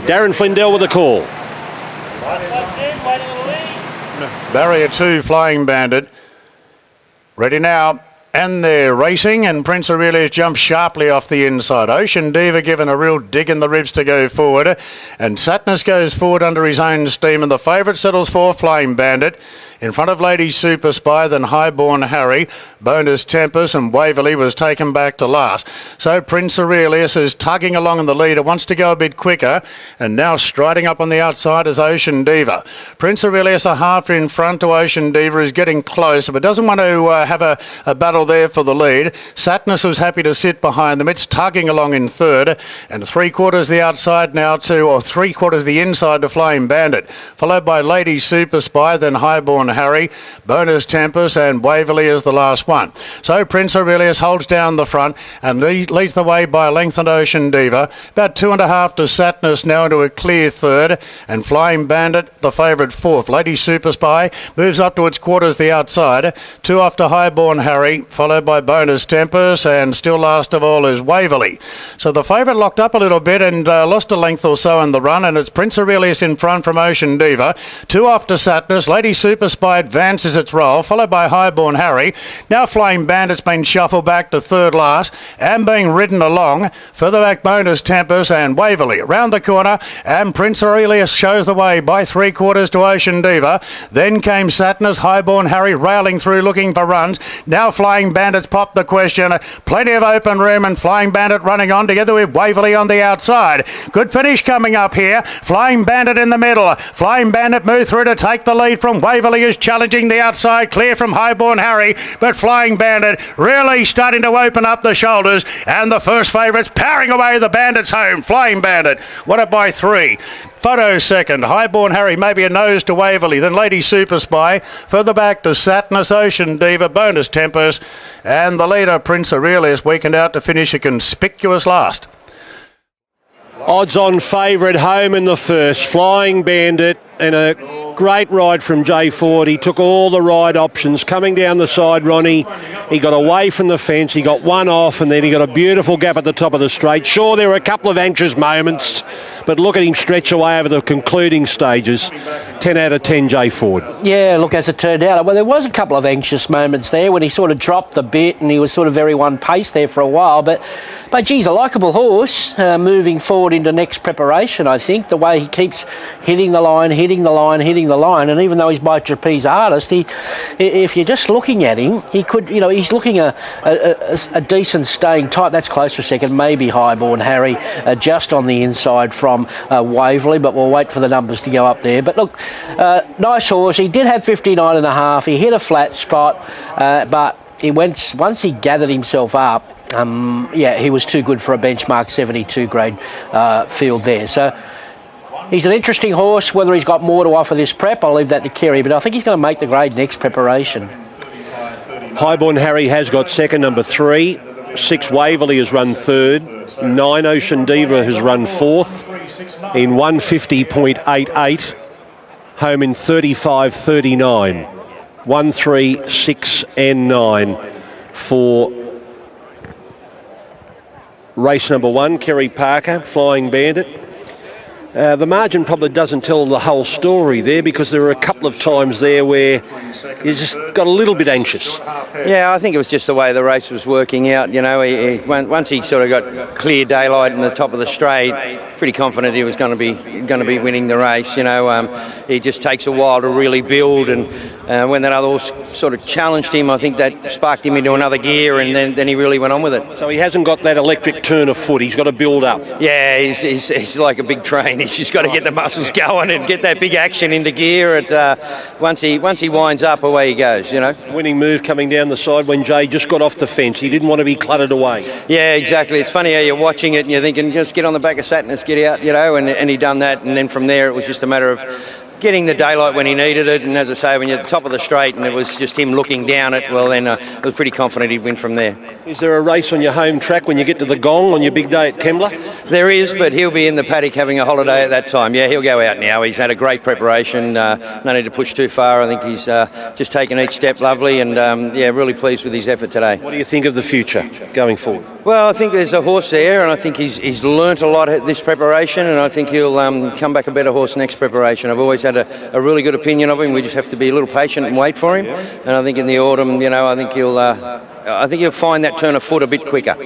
Darren Flindell with a call. Barrier 2, Flying Bandit. Ready now. And they're racing, and Prince Aurelius jumps sharply off the inside. Ocean Diva given a real dig in the ribs to go forward, and Satnus goes forward under his own steam, and the favourite settles for Flying Bandit. In front of Lady Super Spy, then Highborn Harry, Bonus Tempest, and Waverley was taken back to last. So Prince Aurelius is tugging along in the leader, wants to go a bit quicker, and now striding up on the outside is Ocean Diva. Prince Aurelius a half in front to Ocean Diva, is getting close, but doesn't want to have a battle there for the lead. Satnus was happy to sit behind them. It's tugging along in third, and 3/4 the outside now to, or 3/4 the inside to Flying Bandit, followed by Lady Super Spy, then Highborn Harry, Bonus Tempest, and Waverley is the last one. So Prince Aurelius holds down the front and leads the way by a length on Ocean Diva. About 2.5 to Satnus now into a clear third, and Flying Bandit the favourite fourth. Lady Super Spy moves up to its quarters the outside. 2 off to Highborn Harry, followed by Bonus Tempest, and still last of all is Waverley. So the favourite locked up a little bit and lost a length or so in the run, and it's Prince Aurelius in front from Ocean Diva. 2 off to Satnus. Lady Super Spy advances its roll, followed by Highborn Harry. Now Flying Bandit's been shuffled back to third last and being ridden along. Further back Bonus Tempest and Waverley. Round the corner, and Prince Aurelius shows the way by 3/4 to Ocean Diva. Then came Satnus, Highborn Harry railing through looking for runs. Now Flying Bandit's popped the question. Plenty of open room, and Flying Bandit running on together with Waverley on the outside. Good finish coming up here. Flying Bandit in the middle. Flying Bandit moved through to take the lead from Waverley, is challenging the outside, clear from Highborn Harry, but Flying Bandit really starting to open up the shoulders, and the first favourites powering away. The Bandits home. Flying Bandit won it by 3. Photo second. Highborn Harry maybe a nose to Waverley, then Lady Super Spy. Further back to Satnus, Ocean Diva, Bonus Tempest, and the leader Prince Aurelius weakened out to finish a conspicuous last. Odds-on favourite home in the first. Flying Bandit, and a great ride from Jay Ford. He took all the ride options. Coming down the side, Ronnie, he got away from the fence. He got one off, and then he got a beautiful gap at the top of the straight. Sure, there were a couple of anxious moments, but look at him stretch away over the concluding stages. 10 out of 10, Jay Ford. Yeah, look, as it turned out, well, there was a couple of anxious moments there when he sort of dropped the bit and he was sort of very one pace there for a while, but geez, a likeable horse moving forward into next preparation. I think the way he keeps hitting the line, and even though he's by trapeze artist, if you're just looking at him, he could, he's looking a decent staying type. That's close for a second, maybe Highborn Harry just on the inside from Waverley, but we'll wait for the numbers to go up there. But look, nice horse. He did have 59.5. He hit a flat spot, but once he gathered himself up, he was too good for a benchmark 72 grade field there. So he's an interesting horse. Whether he's got more to offer this prep, I'll leave that to Kerry, but I think he's going to make the grade next preparation. Highborn Harry has got second, number 3. 6 Waverley has run third. 9 Ocean Diva has run fourth in 150.88. Home in 35.39. 1, 3, 6 and 9 for race number 1, Kerry Parker, Flying Bandit. The margin probably doesn't tell the whole story there, because there were a couple of times there where you just got a little bit anxious. Yeah, I think it was just the way the race was working out. Once he sort of got clear daylight in the top of the straight, pretty confident he was going to be winning the race. He just takes a while to really build, and when that other horse sort of challenged him, I think that sparked him into another gear, and then he really went on with it. So he hasn't got that electric turn of foot. He's got to build up. Yeah, he's like a big train. He's just got to get the muscles going and get that big action into gear. Once he winds up, away he goes. Winning move coming down the side when Jay just got off the fence. He didn't want to be cluttered away. Yeah, exactly. It's funny how you're watching it and you're thinking, just get on the back of Satnus, get out, and he done that, and then from there it was just a matter of getting the daylight when he needed it, and as I say, when you're at the top of the straight and it was just him looking down it, well then I was pretty confident he'd win from there. Is there a race on your home track when you get to the Gong on your big day at Kembla? There is, but he'll be in the paddock having a holiday at that time. Yeah, he'll go out now. He's had a great preparation. No need to push too far. I think he's just taken each step lovely, and really pleased with his effort today. What do you think of the future going forward? Well, I think there's a horse there, and I think he's learnt a lot at this preparation, and I think he'll come back a better horse next preparation. I've always had a really good opinion of him. We just have to be a little patient and wait for him. And I think in the autumn, I think he'll find that turn of foot a bit quicker.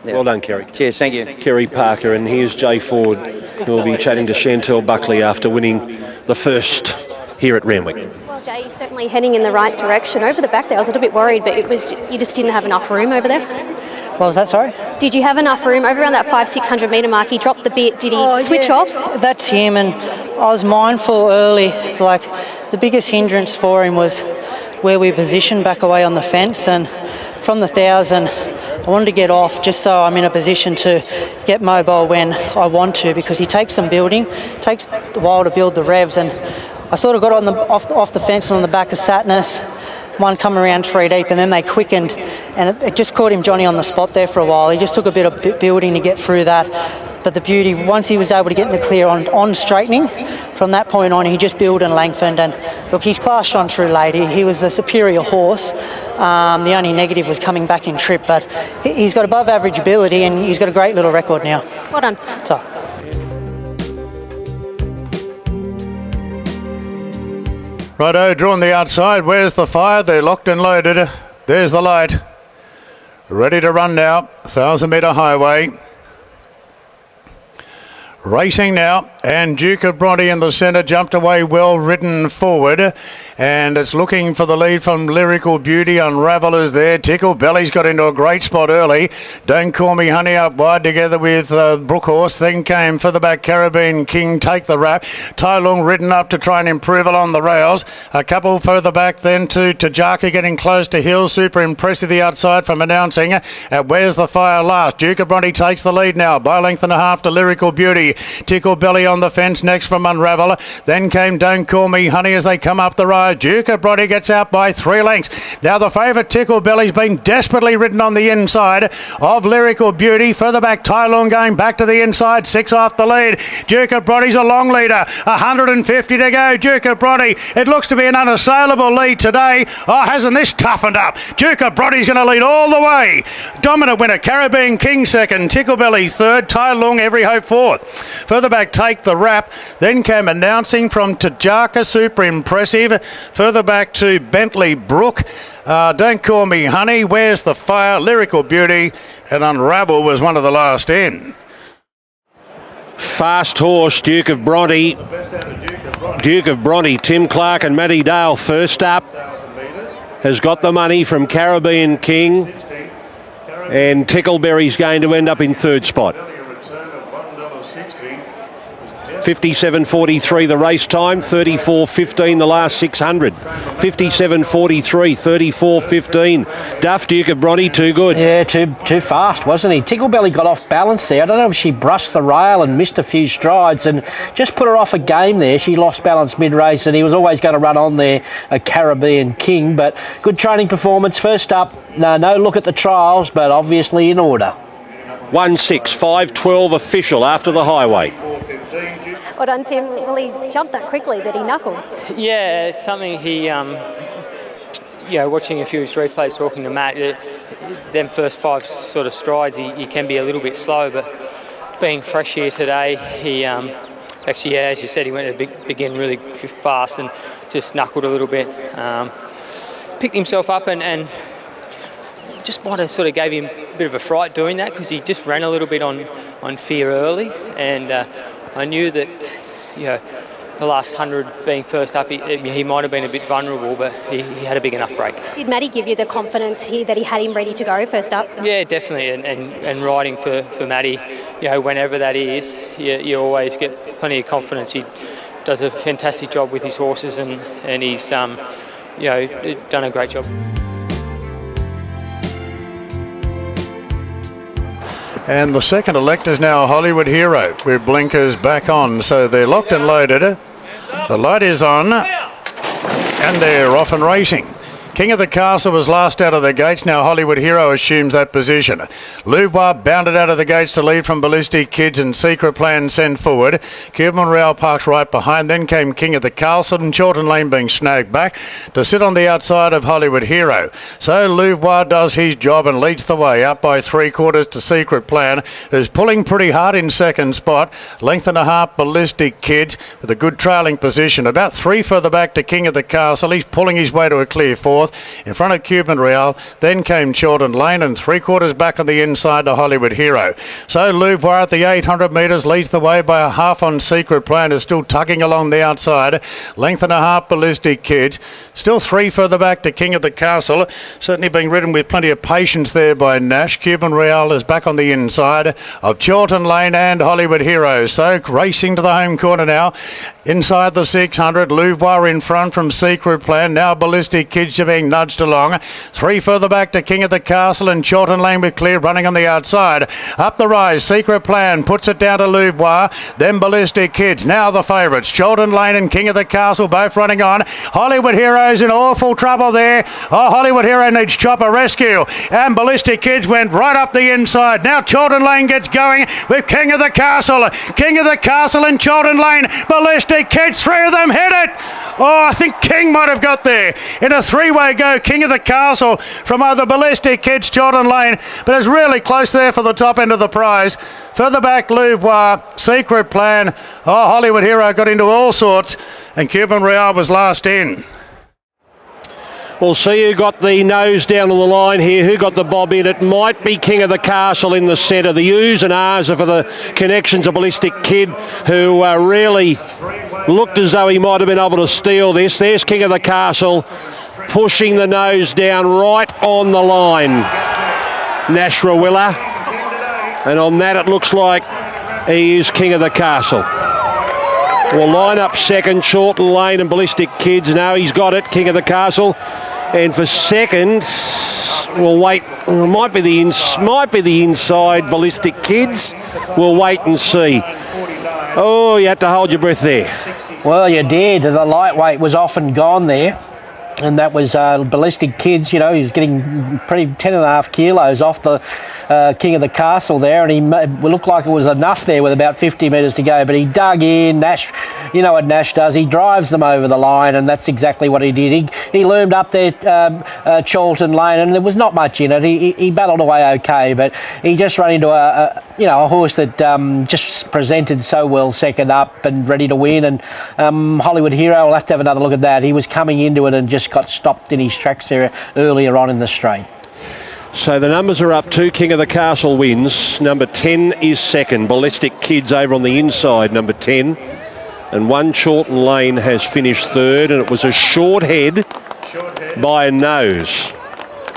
Yeah. Well done, Kerry. Cheers, thank you. Kerry Parker, and here's Jay Ford, who will be chatting to Chantel Buckley after winning the first here at Randwick. Well, Jay, you're certainly heading in the right direction. Over the back there, I was a little bit worried, but you just didn't have enough room over there. What was that, sorry? Did you have enough room over around that 500-600 metre mark? He dropped the bit. Did he switch off? That's him, and I was mindful early, like the biggest hindrance for him was where we positioned back away on the fence, and from the 1,000 I wanted to get off just so I'm in a position to get mobile when I want to, because he takes some building, takes a while to build the revs, and I sort of got on off the fence and on the back of Satnus, one come around 3 deep, and then they quickened, and it just caught him Johnny on the spot there for a while. He just took a bit of building to get through that, but the beauty, once he was able to get in the clear on straightening, from that point on he just built and lengthened, and look, he's clashed on through late. He was the superior horse. The only negative was coming back in trip, but he's got above average ability, and he's got a great little record now. Well done. So. Righto, drawn the outside. Where's the fire? They're locked and loaded. There's the light. Ready to run now. 1,000 metre highway. Racing now, and Duke of Bronte in the centre, jumped away, well ridden forward, and it's looking for the lead from Lyrical Beauty. Unravel is there. Tickle Belly's got into a great spot early. Don't Call Me Honey up wide together with Brookhorse. Then came further back Caribbean King, Take the Rap. Tai Lung ridden up to try and improve along the rails. A couple further back then to Tajaka, getting close to Hill. Super impressive the outside from announcing at Where's the Fire last. Duke of Bronte takes the lead now by length and a half to Lyrical Beauty. Tickle Belly on the fence next from Unravel. Then came Don't Call Me Honey as they come up the ride. Duke of Bronte gets out by 3 lengths. Now the favourite Tickle Belly's been desperately ridden on the inside of Lyrical Beauty. Further back, Tai Lung going back to the inside. 6 off the lead. Duke of Bronte's a long leader. 150 to go. Duke of Bronte. It looks to be an unassailable lead today. Oh, hasn't this toughened up? Duke of Bronte's going to lead all the way. Dominant winner, Caribbean King second. Tickle Belly third. Tai Lung, Every Hope fourth. Further back, Take the Rap. Then came Announcing from Tajaka, super impressive. Further back to Bentley Brook. Don't Call Me Honey. Where's the Fire? Lyrical Beauty. And Unravel was one of the last in. Fast horse, Duke of Bronte. Duke of Bronte, Tim Clark and Matty Dale first up. Has got the money from Caribbean King. And Tickleberry's going to end up in third spot. 57.43 the race time, 34.15 the last 600. 57.43, 34.15. Duff, Duke of Bronte, too good. Yeah, too fast, wasn't he? Ticklebelly got off balance there. I don't know if she brushed the rail and missed a few strides and just put her off a game there. She lost balance mid-race, and he was always going to run on there, a Caribbean King. But good training performance. First up, no look at the trials, but obviously in order. 1-6, 5-12 official after the highway. Well done, Tim. Well, he jumped that quickly that he knuckled. Yeah, it's something he, watching a few of his replays, talking to Matt, them first 5 sort of strides, he can be a little bit slow, but being fresh here today, he actually, yeah, as you said, he went to begin really fast and just knuckled a little bit. Picked himself up and just might have sort of gave him a bit of a fright doing that, because he just ran a little bit on fear early, and I knew that, the last 100 being first up, he might have been a bit vulnerable, but he had a big enough break. Did Matty give you the confidence here that he had him ready to go first up? Yeah, definitely, and riding for Matty, whenever that is, you always get plenty of confidence. He does a fantastic job with his horses, and he's done a great job. And the second elect is now Hollywood Hero with blinkers back on. So they're locked and loaded. The light is on, and they're off and racing. King of the Castle was last out of the gates. Now Hollywood Hero assumes that position. Louvois bounded out of the gates to lead from Ballistic Kids, and Secret Plan sent forward. Cuban Real parks right behind. Then came King of the Castle, and Chiltern Lane being snagged back to sit on the outside of Hollywood Hero. So Louvois does his job and leads the way up by 3/4 to Secret Plan, who's pulling pretty hard in second spot. Length and a half Ballistic Kids with a good trailing position. About 3 further back to King of the Castle. He's pulling his way to a clear fourth. In front of Cuban Real, then came Chiltern Lane, and 3/4 back on the inside to Hollywood Hero. So Louvois at the 800 metres leads the way by a half on Secret Plan, is still tugging along the outside. Length and a half Ballistic Kids. Still 3 further back to King of the Castle. Certainly being ridden with plenty of patience there by Nash. Cuban Real is back on the inside of Chiltern Lane and Hollywood Hero. So racing to the home corner now. Inside the 600, Louvois in front from Secret Plan. Now Ballistic Kids are being nudged along. 3 further back to King of the Castle, and Chiltern Lane with clear running on the outside. Up the rise, Secret Plan puts it down to Louvois. Then Ballistic Kids. Now the favourites, Chiltern Lane and King of the Castle, both running on. Hollywood Hero's in awful trouble there. Oh, Hollywood Hero needs chopper rescue. And Ballistic Kids went right up the inside. Now Chiltern Lane gets going with King of the Castle. King of the Castle and Chiltern Lane. Ballistic Kids, 3 of them hit it. Oh, I think King might have got there. In a 3-way go, King of the Castle from either Ballistic Kids, Chiltern Lane, but it's really close there for the top end of the prize. Further back, Louvois, Secret Plan. Oh, Hollywood Hero got into all sorts, and Cuban Real was last in. We'll see who got the nose down to the line here, who got the bob in. It might be King of the Castle in the centre. The U's and R's are for the connections of Ballistic Kid, who really looked as though he might have been able to steal this. There's King of the Castle pushing the nose down right on the line. Nashrawilla. And on that it looks like he is King of the Castle. We'll line up second, Chiltern Lane and Ballistic Kids. Now he's got it, King of the Castle. And for second, we'll wait. Might be the inside Ballistic Kids. We'll wait and see. Oh, you had to hold your breath there. Well, you did. The lightweight was off and gone there. And that was Ballistic Kids. You know, he's getting pretty 10.5 kilos off the King of the Castle there, and he looked like it was enough there with about 50 metres to go, but he dug in. Nash, you know what Nash does, he drives them over the line, and that's exactly what he did. He loomed up there, Chiltern Lane, and there was not much in it. He battled away okay, but he just ran into a horse that just presented so well second up and ready to win, and Hollywood Hero will have to have another look at that. He was coming into it and just got stopped in his tracks there earlier on in the straight. So the numbers are up. 2 King of the Castle wins. Number 10 is second. Ballistic Kids over on the inside, number 10. And 1 Chiltern Lane has finished third, and it was a short head by a nose.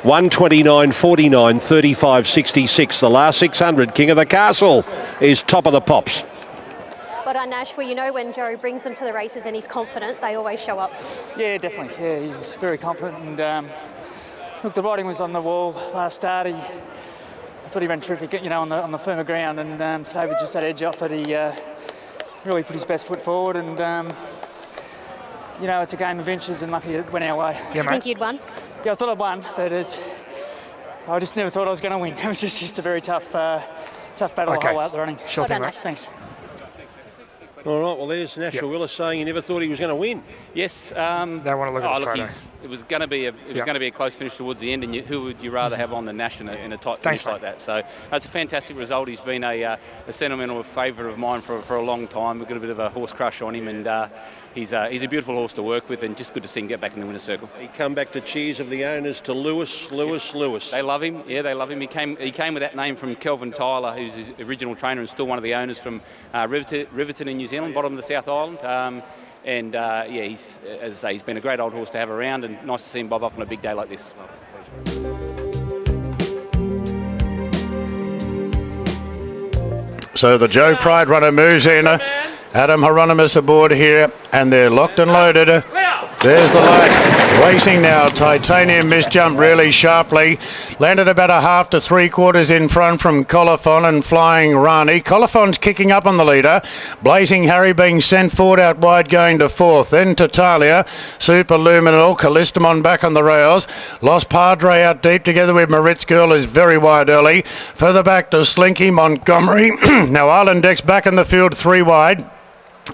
129.49, 35.66. The last 600, King of the Castle is top of the pops. But on Nash, well, you know when Joe brings them to the races and he's confident, they always show up. Yeah, definitely. Yeah, he was very confident, and look, the riding was on the wall last start. I thought he ran terrific, on the firmer ground, and today with just that edge off it, he really put his best foot forward, and it's a game of inches, and lucky it went our way. Yeah, you think you'd won? Yeah, I thought I'd won, but I just never thought I was going to win. It was just a very tough battle the whole way out the running. Sure thing, mate. Thanks. All right, well, there's National Willis saying he never thought he was going to win. Yes. They want to look at the photo. It was going to be a close finish towards the end, and who would you rather have on the Nash in a tight finish like that? So that's a fantastic result. He's been a sentimental favourite of mine for a long time. We've got a bit of a horse crush on him, and he's a beautiful horse to work with, and just good to see him get back in the winner's circle. He come back to cheers of the owners to Lewis. They love him. Yeah, they love him. He came with that name from Kelvin Tyler, who's his original trainer and still one of the owners from Riverton in New Zealand, bottom of the South Island. He's, as I say, he's been a great old horse to have around, and nice to see him bob up on a big day like this. So the Joe Pride runner moves in. Adam Hieronymus aboard here, and they're locked and loaded. There's the light. Racing now. Titanium Mist jumped really sharply. Landed about a half to 3/4 in front from Colophon and Flying Rani. Colophon's kicking up on the leader. Blazing Harry being sent forward out wide going to 4th. Then Tatalia. Superluminal. Callistamon back on the rails. Lost Padre out deep together with Maritz Girl is very wide early. Further back to Slinky Montgomery. Now Island Deck's back in the field 3 wide.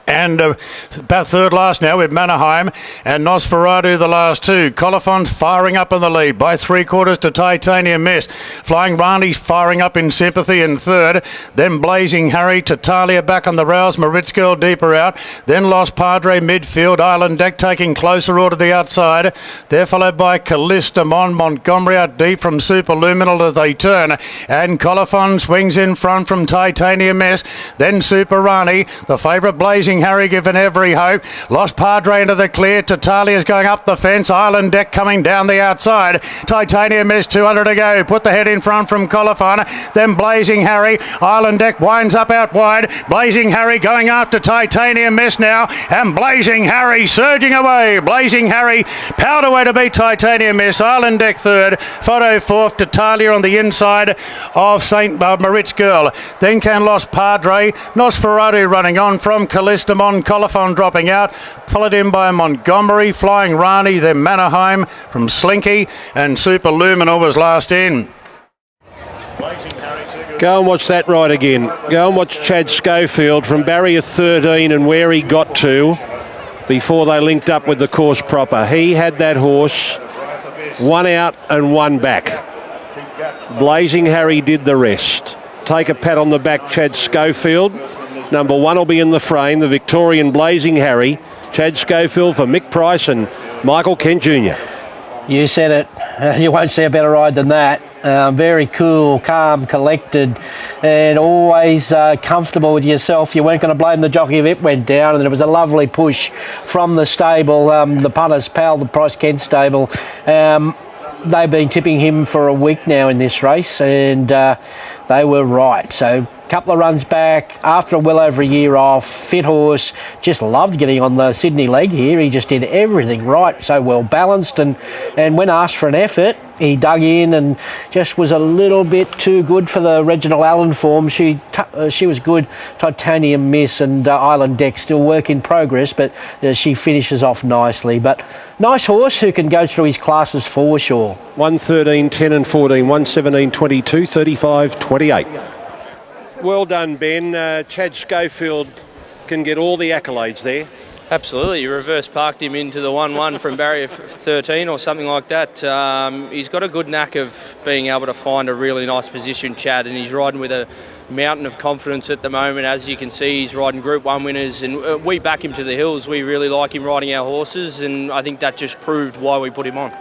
And about third last now with Mannerheim and Nosferatu the last 2. Colophon's firing up in the lead by 3/4 to Titanium Mist. Flying Rani's firing up in sympathy in third. Then Blazing Harry, Tatalia back on the rails, Maritz Girl deeper out. Then Lost Padre midfield, Island Deck taking closer order to the outside. They're followed by Callistamon, Montgomery out deep from Superluminal as they turn. And Colophon swings in front from Titanium Mist. Then Super Rani, the favourite Blazing Harry given every hope. Lost Padre into the clear. Tatalia's going up the fence. Island Deck coming down the outside. Titanium Mist 200 to go. Put the head in front from Colophon. Then Blazing Harry. Island Deck winds up out wide. Blazing Harry going after Titanium Mist now. And Blazing Harry surging away. Blazing Harry powered away to beat Titanium Mist. Island Deck third. Photo fourth. Tatalia on the inside of St. Maritz Girl. Then can Lost Padre. Nosferatu running on from Callistamon, Colophon dropping out, followed in by Montgomery, Flying Rani, then Mannerheim from Slinky, and Superluminal was last in. Go and watch that ride again. Go and watch Chad Schofield from barrier 13 and where he got to before they linked up with the course proper. He had that horse 1 out and 1 back. Blazing Harry did the rest. Take a pat on the back, Chad Schofield. Number 1 will be in the frame, the Victorian Blazing Harry. Chad Schofield for Mick Price and Michael Kent Jr. You said it. You won't see a better ride than that. Very cool, calm, collected, and always comfortable with yourself. You weren't going to blame the jockey if it went down, and it was a lovely push from the stable, the punters, pal, the Price Kent stable. They've been tipping him for a week now in this race, and they were right. So couple of runs back after well over a year off, fit horse, just loved getting on the Sydney leg here. He just did everything right, so well balanced, and when asked for an effort, he dug in and just was a little bit too good for the Reginald Allen form. She was good. Titanium Miss and Island Deck still work in progress, but she finishes off nicely. But nice horse who can go through his classes for sure. 113, 10 and 14, 117, 22, 35, 28. Well done, Ben. Chad Schofield can get all the accolades there. Absolutely. You reverse parked him into the 1-1 from barrier 13 or something like that. He's got a good knack of being able to find a really nice position, Chad, and he's riding with a mountain of confidence at the moment. As you can see, he's riding Group 1 winners, and we back him to the hills. We really like him riding our horses, and I think that just proved why we put him on.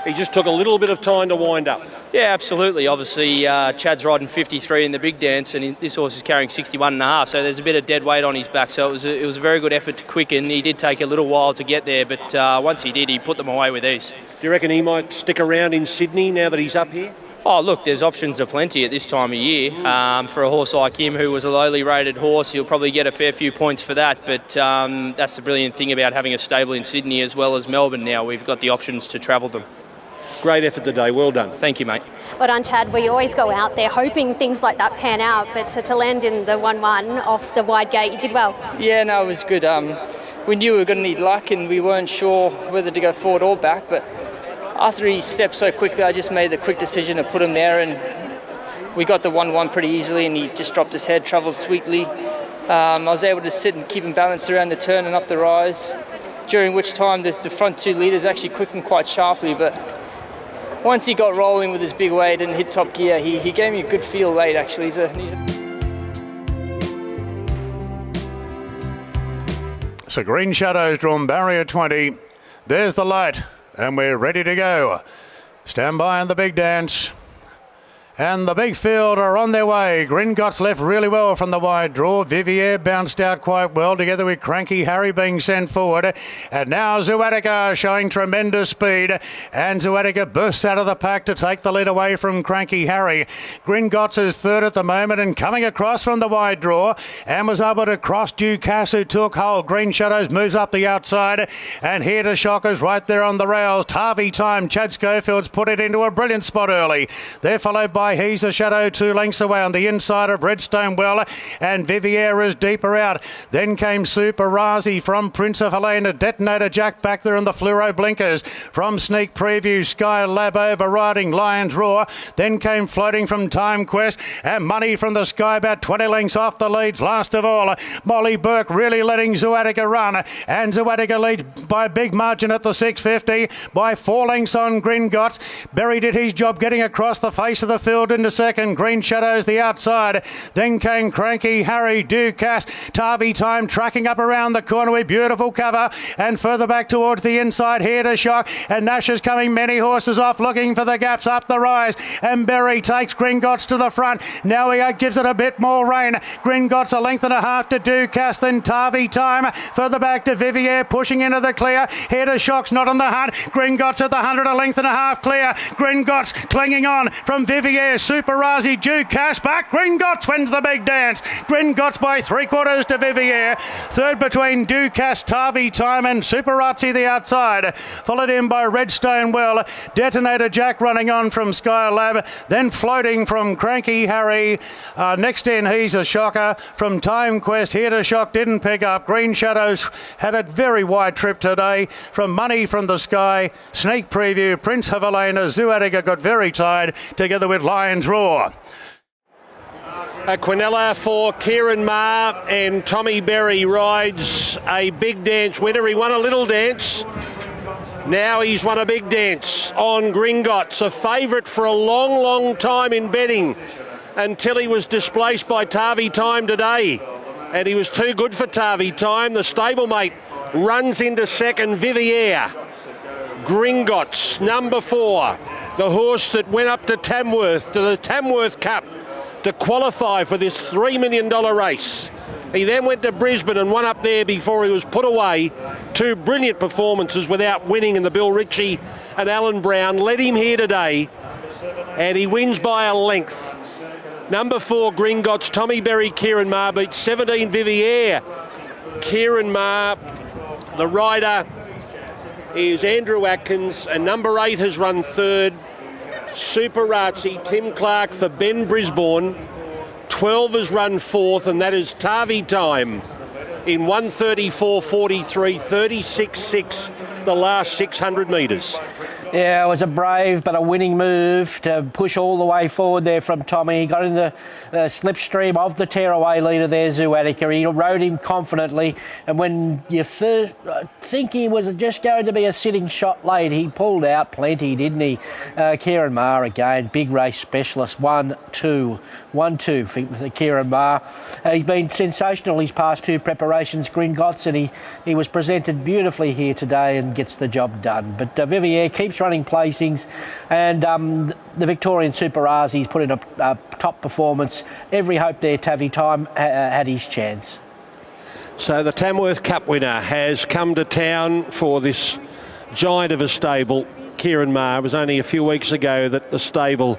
He just took a little bit of time to wind up. Yeah, absolutely. Obviously, Chad's riding 53 in the big dance, and this horse is carrying 61.5, so there's a bit of dead weight on his back. So it was a very good effort to quicken. He did take a little while to get there, but once he did, he put them away with ease. Do you reckon he might stick around in Sydney now that he's up here? Oh, look, there's options aplenty at this time of year. For a horse like him, who was a lowly rated horse, he'll probably get a fair few points for that. But that's the brilliant thing about having a stable in Sydney as well as Melbourne now. We've got the options to travel them. Great effort today. Well done. Thank you, mate. Well done, Chad. We always go out there hoping things like that pan out, but to land in the 1-1 off the wide gate, you did well. Yeah, no, it was good. We knew we were going to need luck, and we weren't sure whether to go forward or back, but after he stepped so quickly, I just made the quick decision to put him there, and we got the 1-1 pretty easily, and he just dropped his head, travelled sweetly. I was able to sit and keep him balanced around the turn and up the rise, during which time the front 2 leaders actually quickened quite sharply, but once he got rolling with his big weight and hit top gear, he gave me a good feel late, actually. So green shadows drawn barrier 20. There's the light, and we're ready to go. Stand by on the big dance. And the big field are on their way. Gringotts left really well from the wide draw. Vivier bounced out quite well together with Cranky Harry being sent forward. And now Zuatica showing tremendous speed. And Zuatica bursts out of the pack to take the lead away from Cranky Harry. Gringotts is third at the moment and coming across from the wide draw. And was able to cross Ducasse, who took hold. Green Shadows moves up the outside. And here to Shockers right there on the rails. Tarvey Time. Chad Schofield's put it into a brilliant spot early. They're followed by He's a Shadow 2 lengths away on the inside of Redstone Well, and Vivier is deeper out. Then came Super Razi from Prince of Helena. Detonator Jack back there in the fluoro blinkers. From Sneak Preview, Sky Lab overriding Lion's Roar. Then came Floating from Time Quest, and Money from the Sky about 20 lengths off the leads. Last of all, Molly Burke really letting Zuatica run, and Zuatica leads by a big margin at the 650 by 4 lengths on Gringotts. Berry did his job getting across the face of the field into second. Green Shadows the outside. Then came Cranky Harry, Ducasse, Tarvey Time tracking up around the corner with beautiful cover, and further back towards the inside here to Shock, and Nash is coming many horses off looking for the gaps up the rise, and Berry takes Gringotts to the front. Now he gives it a bit more rain. Gringotts a length and a half to Ducasse, then Tarvey Time further back to Vivier pushing into the clear. Here to Shock's not on the hunt. Gringotts at the 100 a length and a half clear. Gringotts clinging on from Vivier. Super Razi, Ducasse back. Gringotts wins the big dance. Gringotts by 3/4 to Vivier. Third between Ducasse, Tarvey Time and Super Razi the outside. Followed in by Redstone Well. Detonator Jack running on from Sky Lab. Then Floating from Cranky Harry. Next in He's a Shocker from Time Quest. Here to Shock didn't pick up. Green Shadows had a very wide trip today. From Money from the Sky. Sneak Preview. Prince of Helena. Zuatica got very tired together with Lion's Roar. A Quinella for Kieran Maher, and Tommy Berry rides a big dance winner. He won a little dance. Now he's won a big dance on Gringotts, a favourite for a long, long time in betting until he was displaced by Tarvey Time today. And he was too good for Tarvey Time. The stablemate runs into second, Vivier. Gringotts, number 4. The horse that went up to Tamworth, to the Tamworth Cup, to qualify for this $3 million race. He then went to Brisbane and won up there before he was put away. 2 brilliant performances without winning, and the Bill Ritchie and Alan Brown led him here today, and he wins by a length. Number 4, Gringotts, Tommy Berry, Kieran Maher beats 17, Vivier. Kieran Maher, the rider is Andrew Atkins, and number 8 has run third. Super Razi, Tim Clark for Ben Brisbane. 12 has run fourth, and that is Tarvey Time in 1:34.43, 36.6 the last 600 metres. Yeah, it was a brave but a winning move to push all the way forward there from Tommy. He got in the slipstream of the tearaway leader there, Zuatica. He rode him confidently, and when you think he was just going to be a sitting shot late, he pulled out plenty, didn't he? Kieran Maher again, big race specialist, 1-2 for Kieran Maher. He's been sensational his past 2 preparations, Gringotts, and he was presented beautifully here today and gets the job done. But Vivier keeps running placings, and the Victorian Super Razi's put in a top performance. Every hope there, Tarvey Time had his chance. So the Tamworth Cup winner has come to town for this giant of a stable, Kieran Maher. It was only a few weeks ago that the stable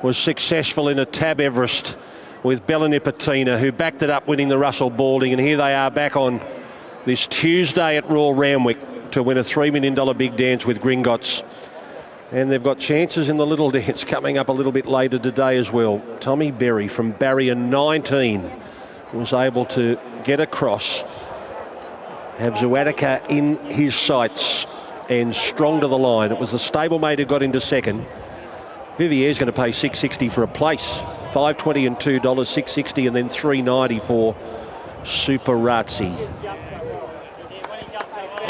was successful in a Tab Everest with Bella Nipotina, who backed it up winning the Russell Balding, and here they are back on this Tuesday at Royal Randwick to win a $3 million big dance with Gringotts. And they've got chances in the little dance coming up a little bit later today as well. Tommy Berry from barrier 19 was able to get across, have Zuatica in his sights, and strong to the line. It was the stablemate who got into second. Vivier's going to pay $6.60 for a place. $5.20 and $2, $6.60 and then $3.90 for Super Razi.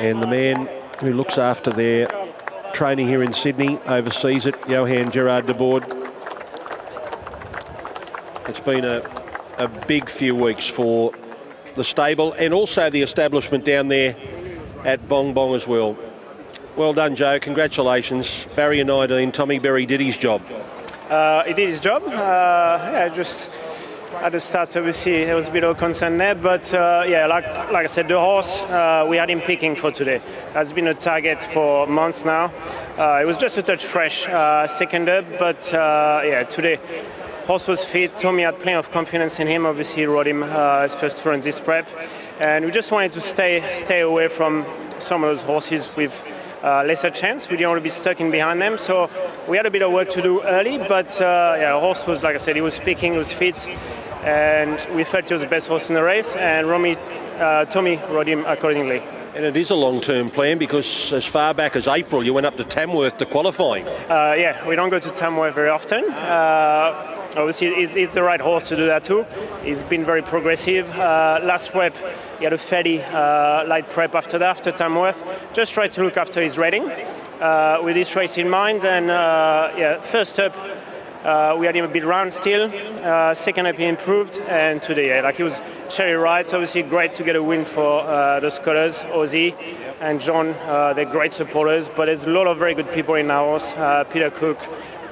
And the man who looks after their training here in Sydney, oversees it, Johan Gerard de Boord. It's been a big few weeks for the stable and also the establishment down there at Bong Bong as well. Well done, Joe. Congratulations. Barrier 19, Tommy Berry did his job. he did his job. Just at the start, obviously, there was a bit of concern there, but like I said, the horse, we had him picking for today. That's been a target for months now. It was just a touch fresh, second up, but today, horse was fit. Tommy had plenty of confidence in him. Obviously, he rode him his first run this prep, and we just wanted to stay away from some of those horses with lesser chance. We didn't want to be stuck in behind them, so we had a bit of work to do early, but horse was, like I said, he was speaking, he was fit, and we felt he was the best horse in the race, and Tommy rode him accordingly. And it is a long-term plan, because as far back as April you went up to Tamworth to qualifying. We don't go to Tamworth very often. Obviously, he's the right horse to do that too. He's been very progressive. Last prep, he had a fairly light prep after Tamworth. Just tried to look after his rating with this race in mind. And first up, we had him a bit round still. Second up, he improved. And today, he was cherry right. Obviously, great to get a win for the Scholars, Ozzy and John. They're great supporters. But there's a lot of very good people in our horse. Peter Cook,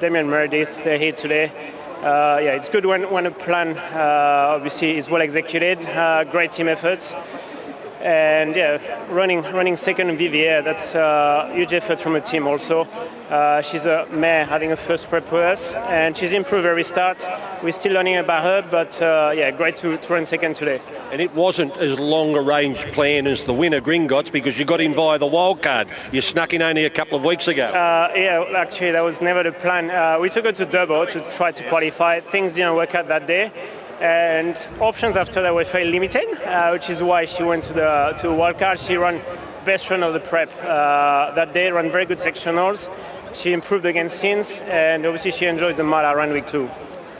Damien Meredith, they're here today. It's good when a plan obviously is well executed. Great team effort, and running second in Vivier. That's a huge effort from a team also. She's a mare having a first prep with us, and she's improved every start. We're still learning about her, but great to run second today. And it wasn't as long a range plan as the winner Gringotts, because you got in via the wild card. You snuck in only a couple of weeks ago. Actually that was never the plan. We took her to Durbo to try to qualify. Things didn't work out that day, and options after that were fairly limited, which is why she went to wild card. She ran best run of the prep that day, ran very good sectionals. She improved against since, and obviously she enjoys the mile at Randwick too.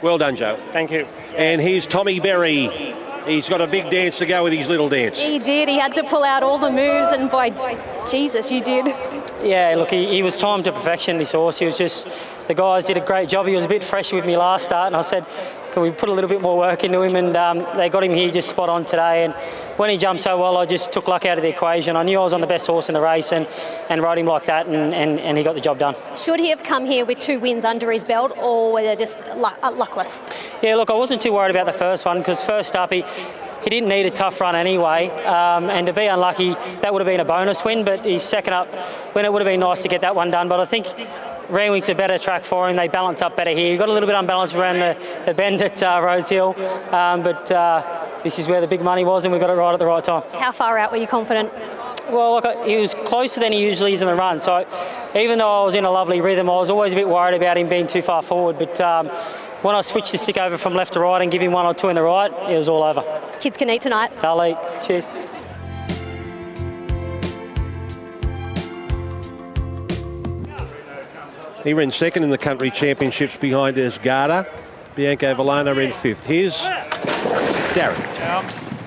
Well done, Joe. Thank you. And here's Tommy Berry. He's got a big dance to go with his little dance. He did. He had to pull out all the moves, and boy, Jesus, you did. Yeah, look, he was timed to perfection, this horse. He was just, the guys did a great job. He was a bit fresh with me last start, and I said, can we put a little bit more work into him? And they got him here just spot on today. And when he jumped so well, I just took luck out of the equation. I knew I was on the best horse in the race, and rode him like that, and he got the job done. Should he have come here with 2 wins under his belt, or were they just luckless? Yeah, look, I wasn't too worried about the first one, because first up he didn't need a tough run anyway, and to be unlucky, that would have been a bonus win, but his second up, when it would have been nice to get that one done. But I think Randwick's a better track for him. They balance up better here. He got a little bit unbalanced around the bend at Rose Hill, but this is where the big money was, and we got it right at the right time. How far out were you confident? Well, look, he was closer than he usually is in the run, so even though I was in a lovely rhythm, I was always a bit worried about him being too far forward, but when I switched the stick over from left to right and give him 1 or 2 in the right, it was all over. Kids can eat tonight. They'll eat. Cheers. He ran second in the country championships behind Esgarda. Bianco Villano ran 5th. Here's Darren.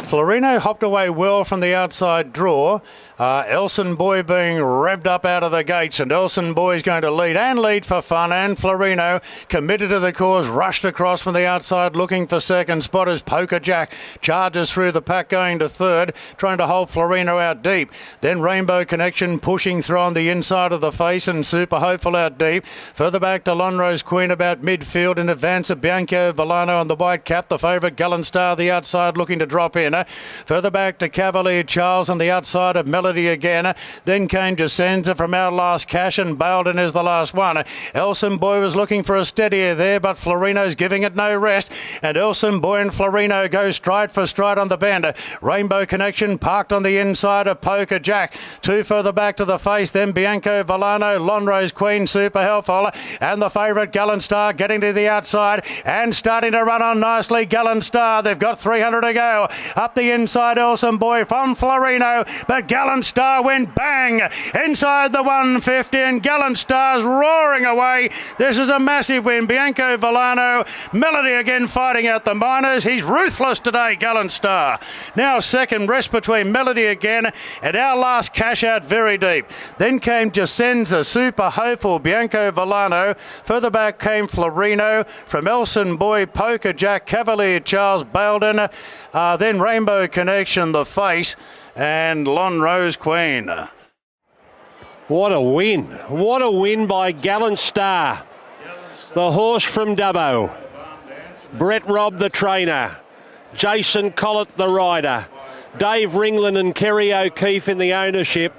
Florino hopped away well from the outside draw. Elson Boy being revved up out of the gates, and Elson Boy's going to lead for fun, and Florino committed to the cause, rushed across from the outside looking for second spot as Poker Jack charges through the pack going to third, trying to hold Florino out deep. Then Rainbow Connection pushing through on the inside of the face, and Super Hopeful out deep. Further back to Lonrose Queen about midfield in advance of Bianco Villano on the white cap, the favourite Gallant Star the outside looking to drop in. Further back to Cavalier Charles on the outside of Melody again. Then came Jacenza from Our Last Cash, and Baildon is the last one. Elson Boy was looking for a steadier there, but Florino's giving it no rest, and Elson Boy and Florino go stride for stride on the bend. Rainbow Connection parked on the inside of Poker Jack. 2 further back to the face, then Bianco Villano, Lonrose Queen, Super Helpful, and the favourite Gallant Star getting to the outside and starting to run on nicely. Gallant Star, they've got 300 to go. Up the inside, Elson Boy from Florino, but Gallant Star went bang inside the 150, and Gallant Star's roaring away. This is a massive win. Bianco Villano, Melody again fighting out the minors. He's ruthless today, Gallant Star. Now second, rest between Melody again and Our Last Cash out very deep. Then came Jacenza, Super Hopeful, Bianco Villano. Further back came Florino from Elson Boy, Poker Jack, Cavalier Charles, Baildon, then Rainbow Connection, the face, and Lonrose Queen. What a win. What a win by Gallant Star. The horse from Dubbo. Brett Robb, the trainer. Jason Collett, the rider. Dave Ringland and Kerry O'Keefe in the ownership.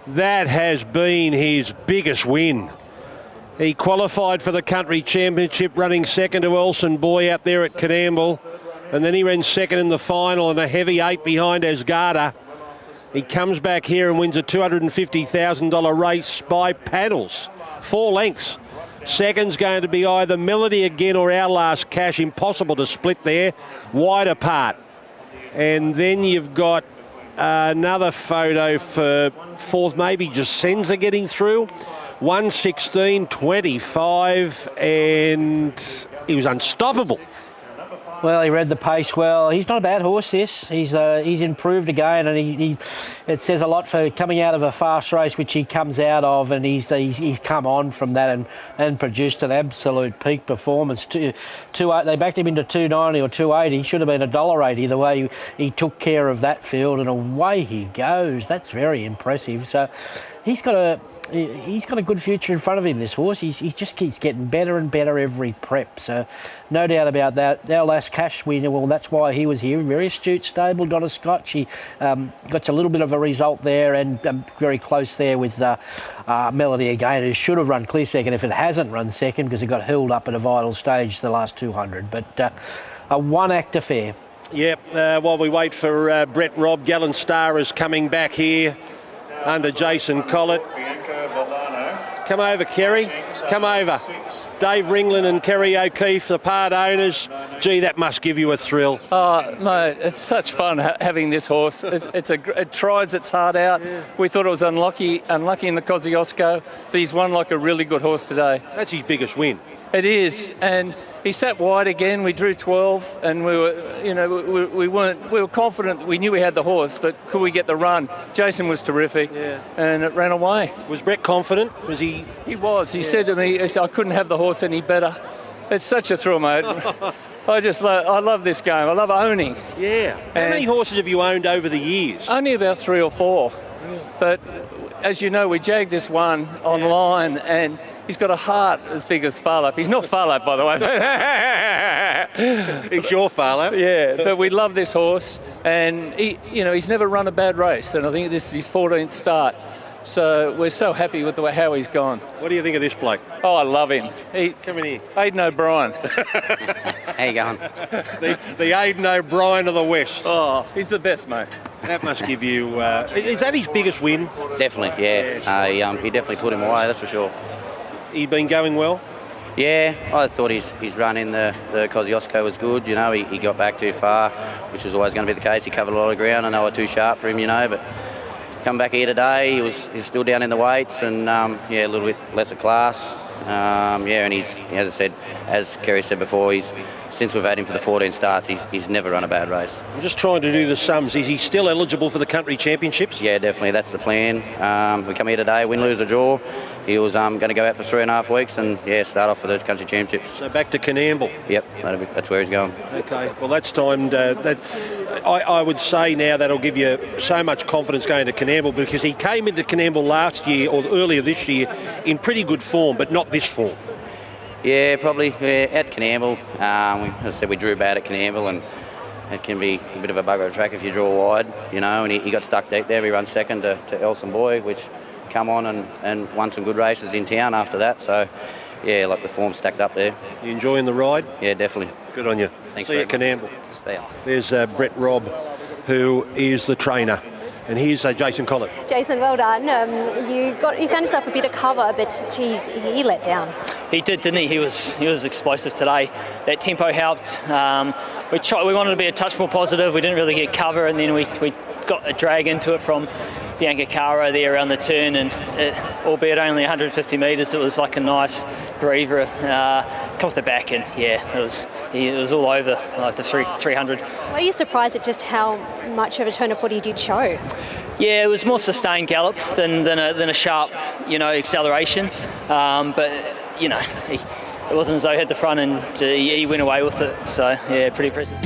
That has been his biggest win. He qualified for the country championship running second to Elson Boy out there at Canamble, and then he ran second in the final and a heavy 8 behind Asgarda. He comes back here and wins a $250,000 race by panels, 4 lengths. Second's going to be either Melody again or Our Last Cash. Impossible to split there, wide apart. And then you've got another photo for fourth, maybe just Senza getting through. 1:16.25, and he was unstoppable. Well, he read the pace well. He's not a bad horse, this. He's improved again, and it says a lot for coming out of a fast race, which he comes out of, and he's come on from that and produced an absolute peak performance. They backed him into 290 or 280. He should have been $1.80 the way he took care of that field, and away he goes. That's very impressive. So he's got a good future in front of him, this horse. He just keeps getting better and better every prep. So no doubt about that. Our Last Cash winner, well, that's why he was here. Very astute stable, Donna Scott. She got a little bit of a result there, and very close there with Melody again, who should have run clear second if it hasn't run second, because it got held up at a vital stage the last 200. But a one-act affair. Yep, while we wait for Brett Robb, Gallant Star is coming back here under Jason Collett. Come over, Kerry. Come over. Dave Ringland and Kerry O'Keefe, the part owners. Gee, that must give you a thrill. Oh, mate, it's such fun having this horse. It tries its heart out. Yeah. We thought it was unlucky in the Kosciuszko, but he's won like a really good horse today. That's his biggest win. It is, and he sat wide again. We drew 12, and we were confident. We knew we had the horse, but could we get the run? Jason was terrific, and it ran away. Was Brett confident? Was he? He was. He said to me, "I couldn't have the horse any better." It's such a thrill, mate. I love this game. I love owning. Yeah. How many horses have you owned over the years? Only about 3 or 4. Really? But as you know, we jagged this one online, and he's got a heart as big as Farlap. He's not Farlap, by the way. He's your Farlap. Yeah, but we love this horse, and he's never run a bad race, and I think this is his 14th start. So we're so happy with how he's gone. What do you think of this bloke? Oh, I love him. Come in here. Aidan O'Brien. How you going? The Aidan O'Brien of the West. Oh, he's the best, mate. That must give you... is that his biggest win? Definitely, yeah. He definitely put him away, that's for sure. He been going well? Yeah, I thought his run in the Kosciuszko was good. He got back too far, which was always going to be the case. He covered a lot of ground, and they were too sharp for him, but come back here today, he was still down in the weights, and a little bit lesser class. And he's, as I said, as Kerry said before, since we've had him for the 14 starts, he's never run a bad race. I'm just trying to do the sums. Is he still eligible for the country championships? Yeah, definitely. That's the plan. We come here today, win, lose or draw. He was going to go out for 3.5 weeks and start off for the country championships. So back to Canamble. Yep, that's where he's going. Okay, well that's timed. I would say now that'll give you so much confidence going to Canamble, because he came into Canamble last year or earlier this year in pretty good form, but not this form. Yeah, probably at Canamble. As I said, we drew bad at Canamble, and it can be a bit of a bugger of a track if you draw wide, and he got stuck deep there. He ran second to Elson Boy, which come on and won some good races in town after that. So, the form stacked up there. You enjoying the ride? Yeah, definitely. Good on you. Thanks. See you at Canamble. See ya. There's Brett Robb, who is the trainer. And here's Jason Collett. Jason, well done. You found yourself a bit of cover, but geez, he let down. He did, didn't he? He was explosive today. That tempo helped. We wanted to be a touch more positive. We didn't really get cover, and then we got a drag into it from Bianca Caro there around the turn, and albeit only 150 metres, it was like a nice breather. Come off the back, and it was all over, like the 300. Were you surprised at just how much of a turn of foot he did show? Yeah, it was more sustained gallop than a sharp, acceleration. But it wasn't as though he hit the front and he went away with it. So yeah, pretty impressive.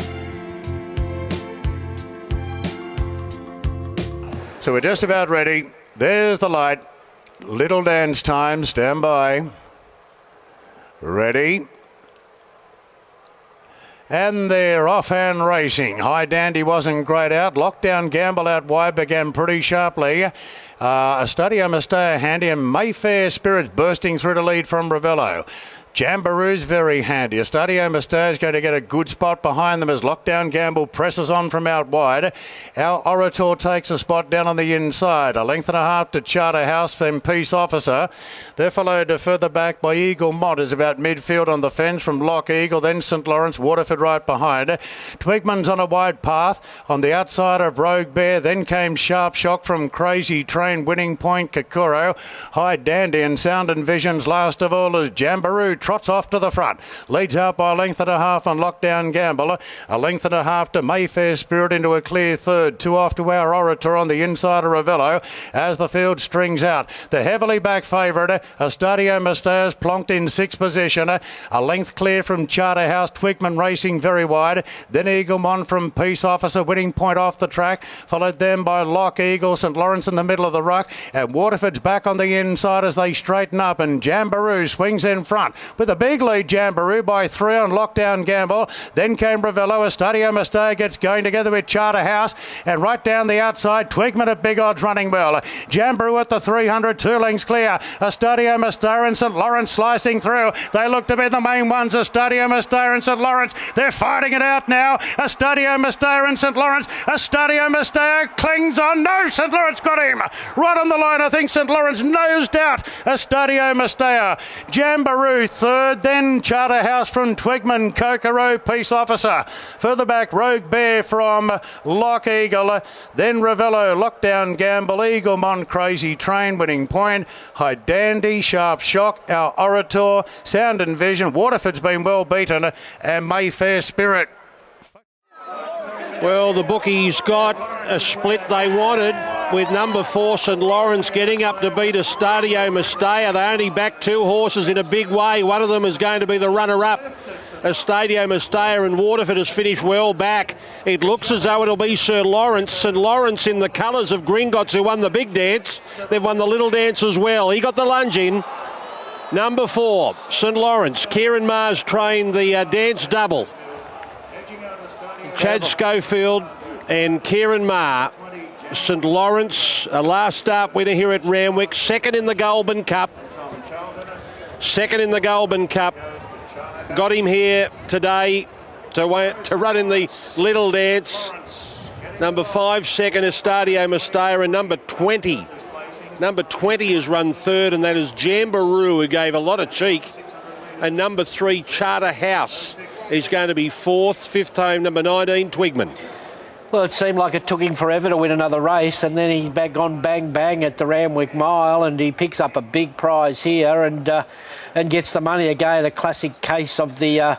So we're just about ready. There's the light. Little dance time. Stand by. Ready. And they're off and racing. High Dandy wasn't great out. Lockdown Gamble out wide began pretty sharply. Estadio Mistaya handy and Mayfair Spirits bursting through to lead from Ravello. Jamboroo's very handy. Estadio Mistaya is going to get a good spot behind them as Lockdown Gamble presses on from out wide. Our Orator takes a spot down on the inside. A length and a half to Charterhouse, then Peace Officer. They're followed further back by Eagle Mod, is about midfield on the fence from Lock Eagle, then St Lawrence, Waterford right behind. Twigman's on a wide path on the outside of Rogue Bear. Then came Sharp Shock from Crazy Train, Winning Point, Kakuro. High Dandy and Sound and Visions last of all as Jamboree trots off to the front. Leads out by a length and a half on Lockdown Gamble. A length and a half to Mayfair Spirit into a clear third. 2 off to Our Orator on the inside of Ravello as the field strings out. The heavily back favourite, Estadio Mistayas plonked in 6th position. A length clear from Charterhouse. Twigman racing very wide. Then Eaglemon from Peace Officer, Winning Point off the track. Followed then by Lock Eagle, St Lawrence in the middle of the ruck. And Waterford's back on the inside as they straighten up. And Jamboree swings in front with a big lead. Jamboree by 3 on Lockdown Gamble. Then came Ravello. Estadio Mistaya gets going together with Charterhouse. And right down the outside, Twigman at big odds running well. Jamboree at the 300, 2 lengths clear. Estadio Mistaya and St Lawrence slicing through. They look to be the main ones. Estadio Mistaya and St Lawrence. They're fighting it out now. Estadio Mistaya and St Lawrence. Estadio Mistaya clings on. No, St Lawrence got him. Right on the line, I think St Lawrence nosed out Estadio Mistaya. Jamboree third, then Charterhouse from Twigman, Kokoro, Peace Officer. Further back, Rogue Bear from Lock Eagle. Then Ravello, Lockdown Gamble, Eaglemon, Crazy Train, Winning Point, High Dandy, Sharp Shock, Our Orator, Sound and Vision. Waterford's been well beaten, and Mayfair Spirit. Well, the bookies got a split they wanted with number 4 St Lawrence getting up to beat Estadio Mistaya. They only backed 2 horses in a big way. One of them is going to be the runner-up. Estadio Mistaya, and Waterford has finished well back. It looks as though it'll be Sir Lawrence. St Lawrence in the colours of Gringotts, who won the big dance. They've won the little dance as well. He got the lunge in. Number 4, St Lawrence. Kieran Mars trained the dance double. Chad Schofield and Kieran Marr. St Lawrence, a last start winner here at Randwick, second in the Goulburn Cup. Second in the Goulburn Cup. Got him here today to run in the little dance. Number 5, second, Estadio Mistaya, and number 20. Number 20 has run third, and that is Jamboree, who gave a lot of cheek. And number 3, Charterhouse, is going to be 4th. 5th home, number 19, Twigman. Well, it seemed like it took him forever to win another race, and then he's back on bang bang at the Randwick Mile, and he picks up a big prize here and gets the money again. A classic case of the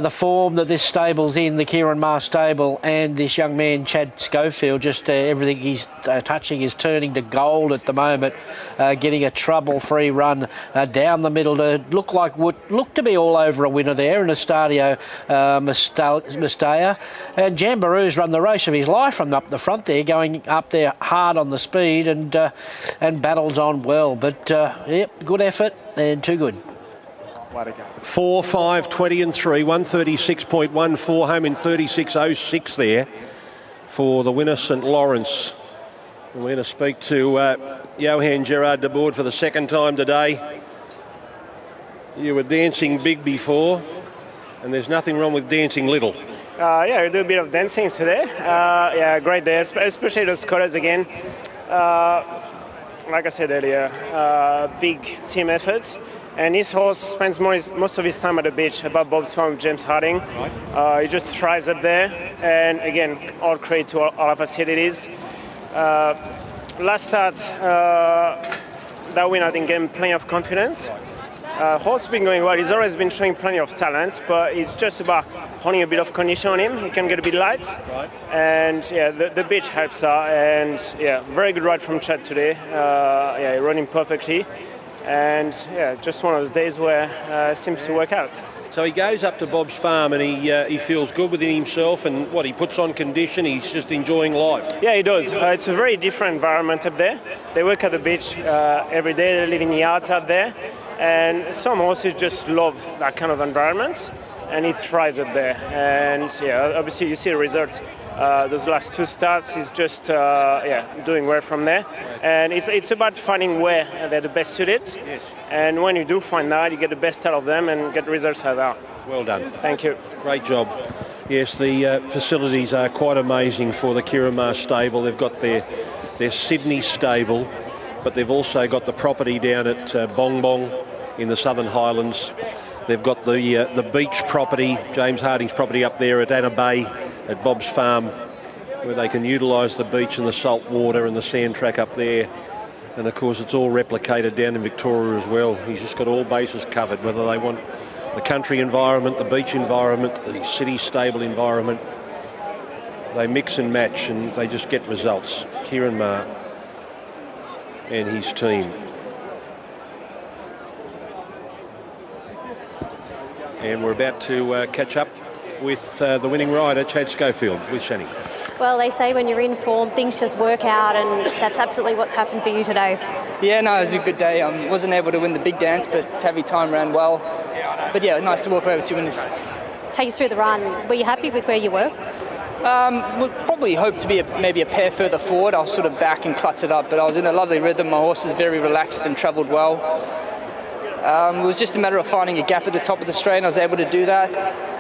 form that this stable's in, the Kieran Marr stable, and this young man Chad Schofield. Just everything he's touching is turning to gold at the moment. Getting a trouble-free run down the middle to look to be all over a winner there in Estadio Mistaya. And Jamboree's run the race of his life from up the front there, going up there hard on the speed and battles on well. But yep, good effort and too good. 4, 5, 20 and 3, 136.14 home in 36.06 there for the winner, St Lawrence. And we're going to speak to Johan Gerard de Boer for the second time today. You were dancing big before, and there's nothing wrong with dancing little. Yeah, we do a bit of dancing today. Yeah, great day, especially those colours again. Like I said earlier, big team efforts. And his horse spends most of his time at the beach, above Bob's Farm with James Harding. He just thrives up there. And again, all credit to all our facilities. Last start, that win, I think, gave him plenty of confidence. Horse been going well. He's always been showing plenty of talent, but it's just about holding a bit of condition on him. He can get a bit light. Right. And yeah, the beach helps her. And yeah, very good ride from Chad today. Yeah, he rode him perfectly. And yeah, just one of those days where it seems to work out. So he goes up to Bob's Farm and he feels good within himself, and what, he puts on condition, he's just enjoying life. Yeah, he does. It's a very different environment up there. They work at the beach every day, they live in yards out there, And some horses just love that kind of environment, and he thrives up there. And yeah, obviously you see the results. Those last 2 starts, he's just doing well from there. And it's about finding where they're the best suited. Yes. And when you do find that, you get the best out of them and get the results out of that. Well done. Thank you. Great job. Yes, the facilities are quite amazing for the Kiramar stable. They've got their Sydney stable, but they've also got the property down at Bong Bong in the Southern Highlands. They've got the beach property, James Harding's property up there at Anna Bay at Bob's Farm, where they can utilise the beach and the salt water and the sand track up there. And of course it's all replicated down in Victoria as well. He's just got all bases covered, whether they want the country environment, the beach environment, the city stable environment. They mix and match and they just get results. Kieran Maher and his team. And we're about to catch up with the winning rider, Chad Schofield, with Shani. Well, they say when you're in form, things just work out, and that's absolutely what's happened for you today. Yeah, no, it was a good day. Wasn't able to win the big dance, but Tabby time ran well. But yeah, nice to walk away with 2 winners. Take us through the run. Were you happy with where you were? Would probably hope to be maybe a pair further forward. I was sort of back and klutz it up, but I was in a lovely rhythm. My horse was very relaxed and travelled well. It was just a matter of finding a gap at the top of the straight, and I was able to do that.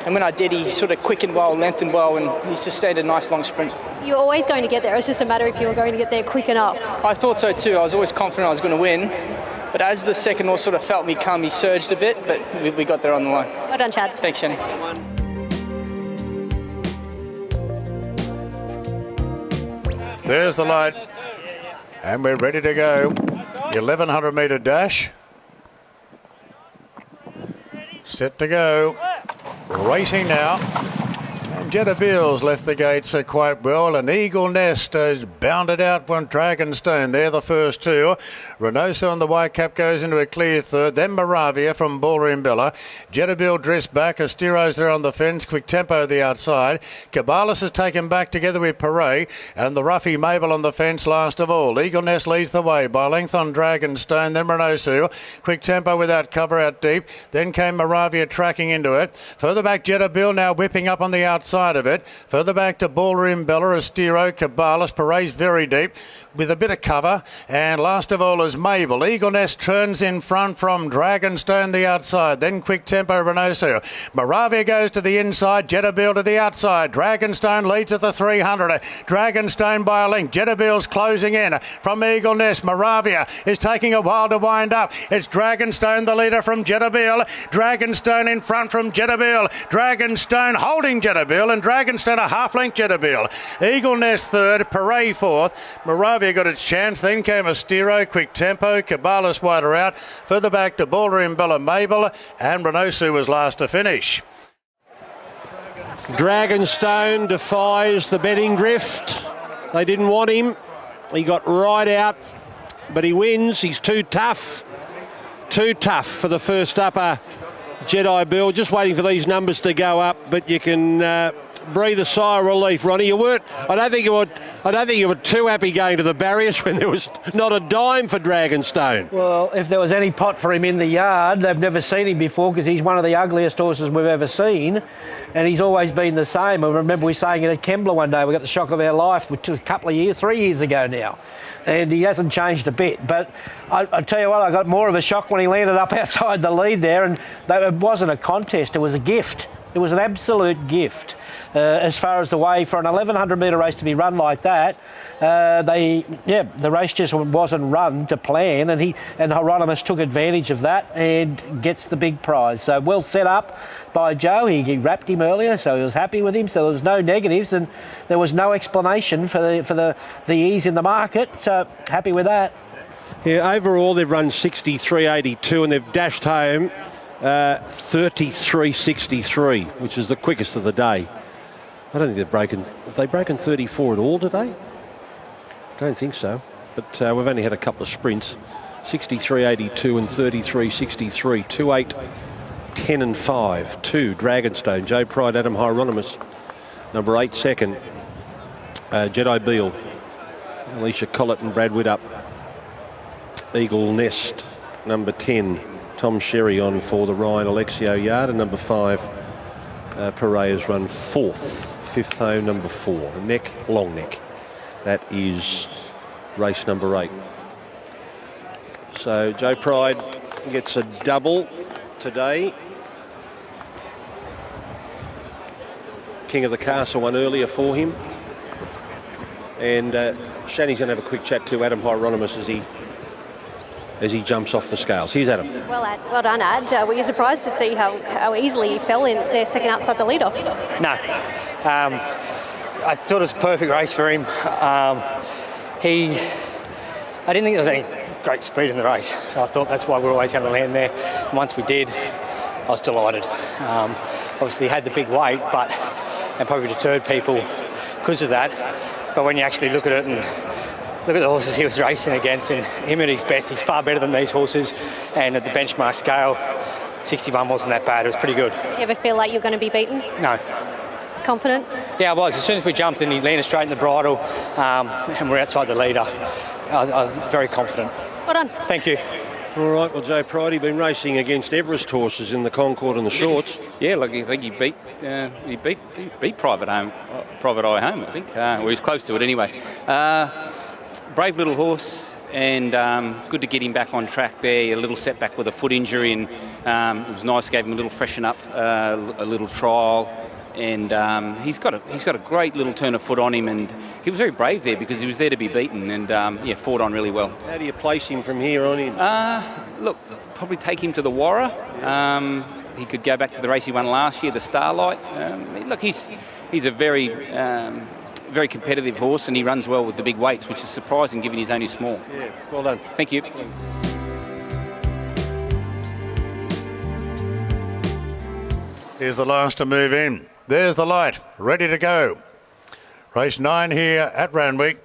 And when I did, he sort of quickened well, lengthened well, and he sustained a nice long sprint. You were always going to get there. It was just a matter if you were going to get there quick enough. I thought so too. I was always confident I was going to win. But as the second horse sort of felt me come, he surged a bit, but we got there on the line. Well done, Chad. Thanks, Shani. There's the light. And we're ready to go. 1100 metre dash. Set to go. Racing now. And Jetta Beals left the gates quite well. And Eagle Nest has bounded out from Dragonstone. They're the first 2. Renoso on the white cap goes into a clear third. Then Moravia from Ballroom Bella. Jetta Beal dressed back. Astiro's there on the fence. Quick Tempo the outside. Cabalas is taken back together with Paray. And the Ruffy Mabel on the fence last of all. Eagle Nest leads the way by length on Dragonstone. Then Renoso. Quick Tempo without cover out deep. Then came Moravia tracking into it. Further back Jetta Beal now whipping up on the outside of it. Further back to Ballroom Bella, Astiro, Cabalas, Paray's very deep with a bit of cover. And last of all is Mabel. Eagle Nest turns in front from Dragonstone the outside. Then Quick Tempo Renoso. Moravia goes to the inside. Jetta Beal to the outside. Dragonstone leads at the 300. Dragonstone by a length. Jetta Beal's closing in from Eagle Nest. Moravia is taking a while to wind up. It's Dragonstone the leader from Jetta Beal. Dragonstone in front from Jetta Beal. Dragonstone holding Jetta Beal, and Dragonstone a half length Jetta Beal. Eagle Nest third. Paray fourth. Moravia got its chance. Then came Astiro, Quick Tempo, Cabalas wider out. Further back to Ballroom Bella Mabel, and Renoso was last to finish. Dragonstone defies the betting drift. They didn't want him. He got right out, but he wins. He's too tough. Too tough for the first upper, Jedi Bill. Just waiting for these numbers to go up, but you can breathe a sigh of relief, Ronnie. You weren't. I don't think you were too happy going to the barriers when there was not a dime for Dragonstone. Well, if there was any pot for him in the yard, they've never seen him before because he's one of the ugliest horses we've ever seen, and he's always been the same. I remember we saying it at Kembla one day. We got the shock of our life a couple of years, 3 years ago now, and he hasn't changed a bit. But I tell you what, I got more of a shock when he landed up outside the lead there, and it wasn't a contest. It was a gift. It was an absolute gift. As far as the way for an 1100 metre race to be run like that, the race just wasn't run to plan, and Hieronymus took advantage of that and gets the big prize. So well set up by Joe. He wrapped him earlier, so he was happy with him. So there was no negatives, and there was no explanation for the ease in the market. So happy with that. Yeah, overall they've run 63.82 and they've dashed home 33.63, which is the quickest of the day. I don't think they've broken. Have they broken 34 at all today? I don't think so. But we've only had a couple of sprints. 63.82 and 33.63. 2.8, 10 and 5. 2 Dragonstone. Joe Pride, Adam Hieronymus. Number 8 second. Jedi Beal. Alicia Collett and Brad Widdop. Eagle Nest. Number 10. Tom Sherry on for the Ryan Alexio yard, and number 5, Pereira's run 4th. 5th home, number 4. Neck, long neck. That is race number 8. So Joe Pride gets a double today. King of the Castle one earlier for him. And Shani's going to have a quick chat to Adam Hieronymus as he jumps off the scales. Here's Adam. Well done, Ad. Were you surprised to see how easily he fell in there second outside the leader? No. I thought it was a perfect race for him. I didn't think there was any great speed in the race, so I thought that's why we're always going to land there. And once we did, I was delighted. Obviously, he had the big weight, and probably deterred people because of that. But when you actually look at it and look at the horses he was racing against, and him at his best, he's far better than these horses. And at the benchmark scale, 61 wasn't that bad. It was pretty good. You ever feel like you're going to be beaten? No. Confident? Yeah, I was. As soon as we jumped and he landed straight in the bridle, and we're outside the leader, I was very confident. Well done. Thank you. All right, well, Joe Pride, he's been racing against Everest horses in the Concord and the Shorts. Yeah, look, I think he beat Private Eye Home, I think. Well, he was close to it anyway. Brave little horse, and good to get him back on track there. A little setback with a foot injury, and it was nice, gave him a little freshen up, a little trial. And he's got a great little turn of foot on him, and he was very brave there because he was there to be beaten, and fought on really well. How do you place him from here on in? Look, probably take him to the Warra. He could go back to the race he won last year, the Starlight. Look, he's a very very competitive horse, and he runs well with the big weights, which is surprising given he's only small. Yeah, well done. Thank you. Here's the last to move in. There's the light, ready to go. Race 9 here at Randwick.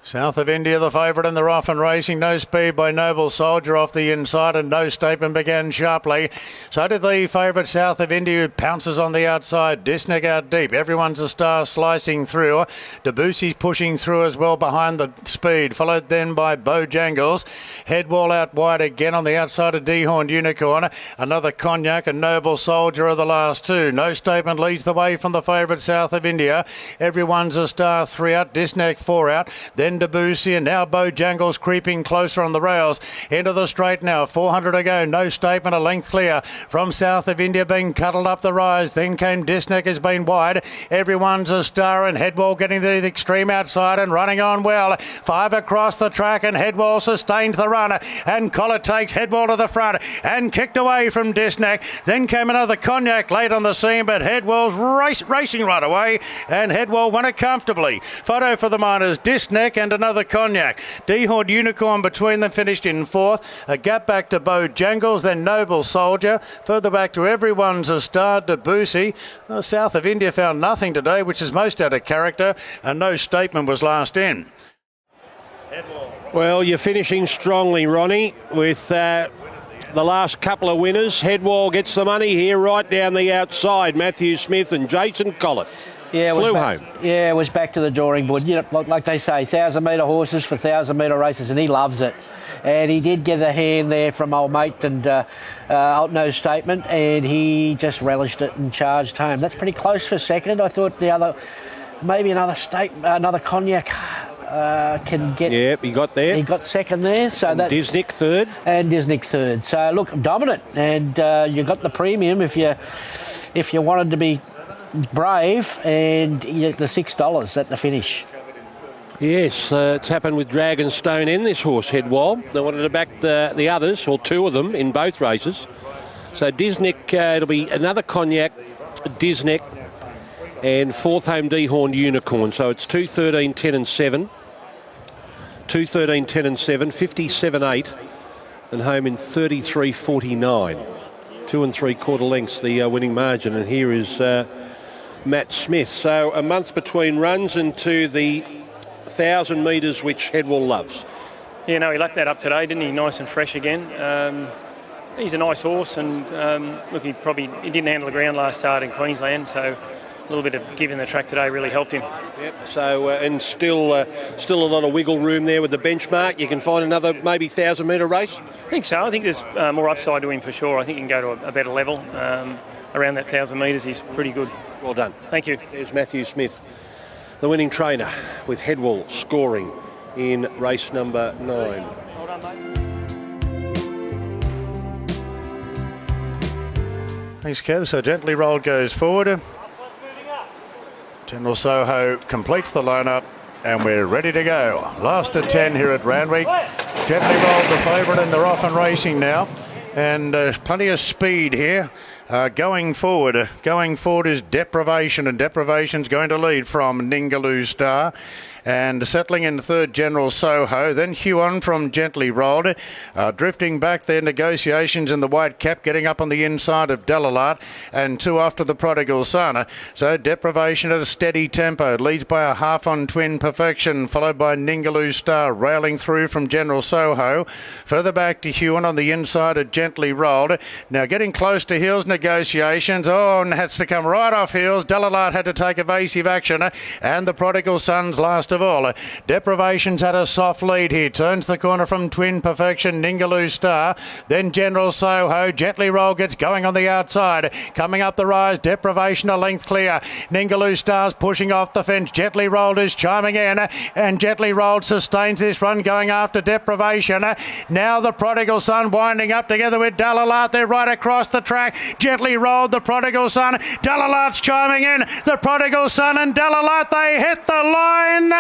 South of India, the favourite, and they're off and racing. No speed by Noble Soldier off the inside, and No Statement began sharply. So did the favourite South of India, who pounces on the outside. Disnick out deep. Everyone's a Star slicing through. Debussy's pushing through as well behind the speed, followed then by Bojangles. Headwall out wide again on the outside of Dehorned Unicorn. Another Cognac and Noble Soldier are the last two. No Statement leads the way from the favourite South of India. Everyone's a Star 3 out. Disnick 4 out. Then Debussy, and now Bojangles creeping closer on the rails into the straight now. 400 to go. No Statement a length clear from South of India, being cuddled up the rise. Then came Disnick, has been wide. Everyone's a Star, and Headwall getting to the extreme outside and running on well. 5 across the track, and Headwall sustains the run, and Collar takes Headwall to the front and kicked away from Disnick. Then came another Cognac late on the scene, but Headwall's racing right away, and Headwall won it comfortably. Photo for the Miners, Disnick and another Cognac. Dehorned Unicorn between them finished in 4th. A gap back to Bojangles, then Noble Soldier. Further back to Everyone's a Star, Debussy. South of India found nothing today, which is most out of character, and No Statement was last in. Well, you're finishing strongly, Ronnie, with the last couple of winners. Headwall gets the money here right down the outside. Matthew Smith and Jason Collett. Yeah, flew home. Yeah, it was back to the drawing board. You know, like they say, 1,000-metre horses for 1,000-metre races, and he loves it. And he did get a hand there from old mate and No Statement, and he just relished it and charged home. That's pretty close for second. I thought the other, maybe another Cognac can get. Yeah, he got there. He got second there. So that's Disnick third. And Disnick third. So look, dominant, and you got the premium if you wanted to be brave, and you get the $6 at the finish. Yes, it's happened with Dragonstone and this horse, Headwall. They wanted to back the others, or two of them, in both races. So Disnick, it'll be another Cognac, Disnick, and 4th home Dehorned Unicorn. So it's 2, 13, 10 and 7. 2, 13, 10 and 7, 57.8, and home in 33.49. 2 3/4 lengths, the winning margin. And here is Matt Smith. So a month between runs into the 1,000 metres, which Headwall loves. Yeah, no, he lapped that up today, didn't he? Nice and fresh again. He's a nice horse, and look, he didn't handle the ground last start in Queensland, so little bit of giving the track today really helped him. Yep. So and still a lot of wiggle room there with the benchmark. You can find another maybe 1,000-metre race. I think so. I think there's more upside to him for sure. I think he can go to a better level. Around that 1,000 metres, he's pretty good. Well done. Thank you. There's Matthew Smith, the winning trainer, with Headwell scoring in race number 9. Well done, mate. Thanks, Kev. So Gently Rolled goes forward. General Soho completes the lineup, and we're ready to go. Last at 10 here at Randwick. Gently Rolled the favourite, and they're off and racing now. And plenty of speed here. Going forward is Deprivation, and Deprivation's going to lead from Ningaloo Star. And settling in third, General Soho. Then Huon from Gently Rolled. Drifting back there, Negotiations in the white cap, getting up on the inside of Delalart. And 2 after the Prodigal Son. So Deprivation at a steady tempo. Leads by a half on Twin Perfection, followed by Ningaloo Star, railing through from General Soho. Further back to Huon on the inside of Gently Rolled. Now getting close to heels, Negotiations. Oh, and has to come right off heels. Delalart had to take evasive action. And the Prodigal Son's last of all. Deprivation's had a soft lead here. Turns the corner from Twin Perfection, Ningaloo Star. Then General Soho. Gently Rolled gets going on the outside. Coming up the rise, Deprivation a length clear. Ningaloo Star's pushing off the fence. Gently Rolled is chiming in. And Gently Rolled sustains this run going after Deprivation. Now the Prodigal Son winding up together with Delalart. They're right across the track. Gently Rolled, the Prodigal Son. Delalart's chiming in. The Prodigal Son and Delalart, they hit the line.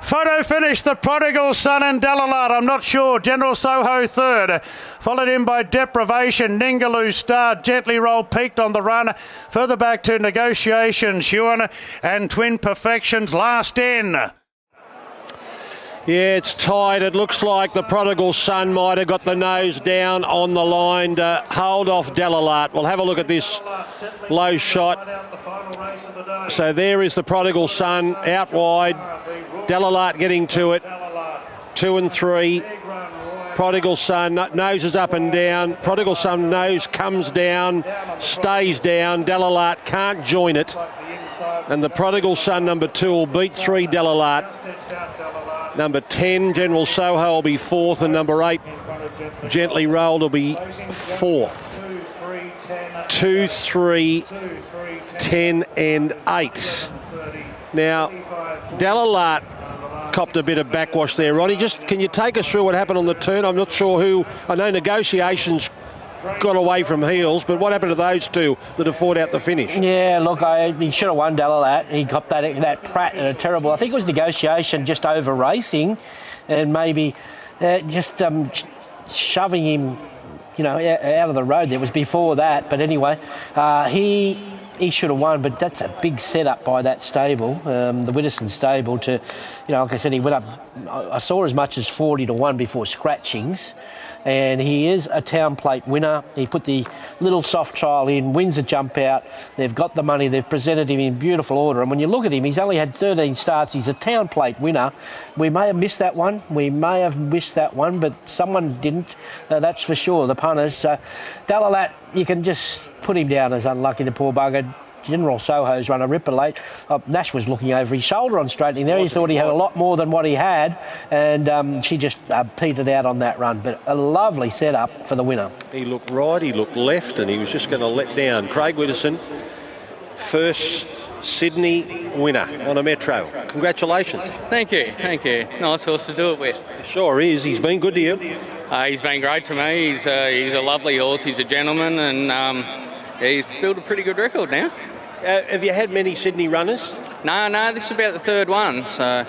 Photo finish, the Prodigal Son and Delalart. I'm not sure. General Soho third. Followed in by Deprivation, Ningaloo Star. Gently Rolled peaked on the run. Further back to Negotiations, Huon and Twin Perfections last in. Yeah, it's tight. It looks like the Prodigal Son might have got the nose down on the line to hold off Delalart. We'll have a look at this low shot. So there is the Prodigal Son out wide. Delalart getting to it. 2 and 3. Prodigal Son noses up and down. Prodigal Son nose comes down, stays down. Delalart can't join it. And the Prodigal Son number 2 will beat 3 Delalart. Number 10, General Soho, will be 4th, and number 8, Gently Rolled, will be 4th. 2, 3, 10 and 8. Now, Delalart copped a bit of backwash there, Ronnie. Just can you take us through what happened on the turn? I'm not sure who. I know Negotiations got away from heels, but what happened to those two that have fought out the finish? Yeah, look, he should have won Delalart. He got that Pratt in a terrible, I think it was Negotiation just over racing and maybe just shoving him, out of the road. There was before that, but anyway, he should have won, but that's a big setup by that stable, the Widdowson stable, to, like I said, he went up, I saw as much as 40-1 before scratchings. And he is a town plate winner. He put the little soft trial in, wins a jump out. They've got the money. They've presented him in beautiful order. And when you look at him, he's only had 13 starts. He's a town plate winner. We may have missed that one. But someone didn't. That's for sure, the punters. So Delalart, you can just put him down as unlucky, the poor bugger. General Soho's run a ripper late. Nash was looking over his shoulder on straightening there. He thought he had a lot more than what he had, and she just petered out on that run. But a lovely setup for the winner. He looked right, he looked left, and he was just going to let down. Craig Widdowson, first Sydney winner on a Metro. Congratulations. Thank you. Nice horse to do it with. Sure is. He's been good to you. He's been great to me. He's a lovely horse. He's a gentleman, and he's built a pretty good record now. Have you had many Sydney runners? No, this is about the third one. So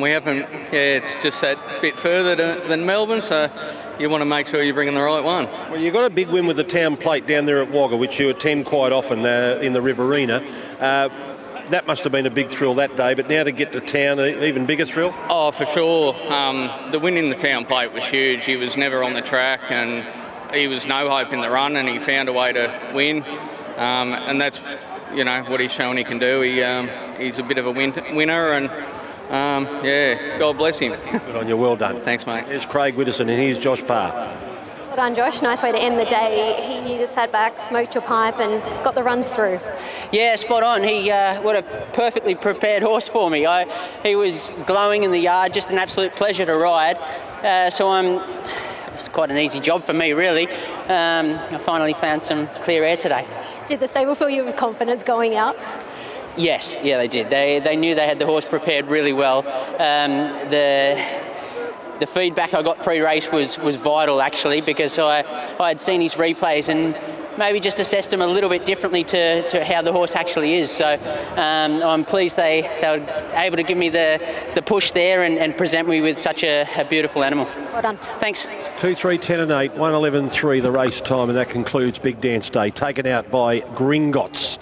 we haven't. Yeah, it's just that bit further than Melbourne. So you want to make sure you're bringing the right one. Well, you got a big win with the town plate down there at Wagga, which you attend quite often in the Riverina. That must have been a big thrill that day, but now to get to town, an even bigger thrill? Oh, for sure. The win in the town plate was huge. He was never on the track, and he was no hope in the run, and he found a way to win. And that's, what he's shown he can do. He's a bit of a winner, and God bless him. Good on you, well done. Thanks, mate. There's Craig Widdowson, and here's Josh Parr. Well done, Josh. Nice way to end the day. You just sat back, smoked your pipe and got the runs through. Yeah, spot on. He what a perfectly prepared horse for me. He was glowing in the yard, just an absolute pleasure to ride. It's quite an easy job for me, really. I finally found some clear air today. Did the stable fill you with confidence going out? Yes, yeah, they did. They knew they had the horse prepared really well. The feedback I got pre-race was vital, actually, because I had seen his replays and maybe just assessed him a little bit differently to how the horse actually is. So I'm pleased they were able to give me the push there and present me with such a beautiful animal. Well done. Thanks. 2, 3, 10 and 8, 1, 11, 3 the race time, and that concludes Big Dance Day, taken out by Gringotts.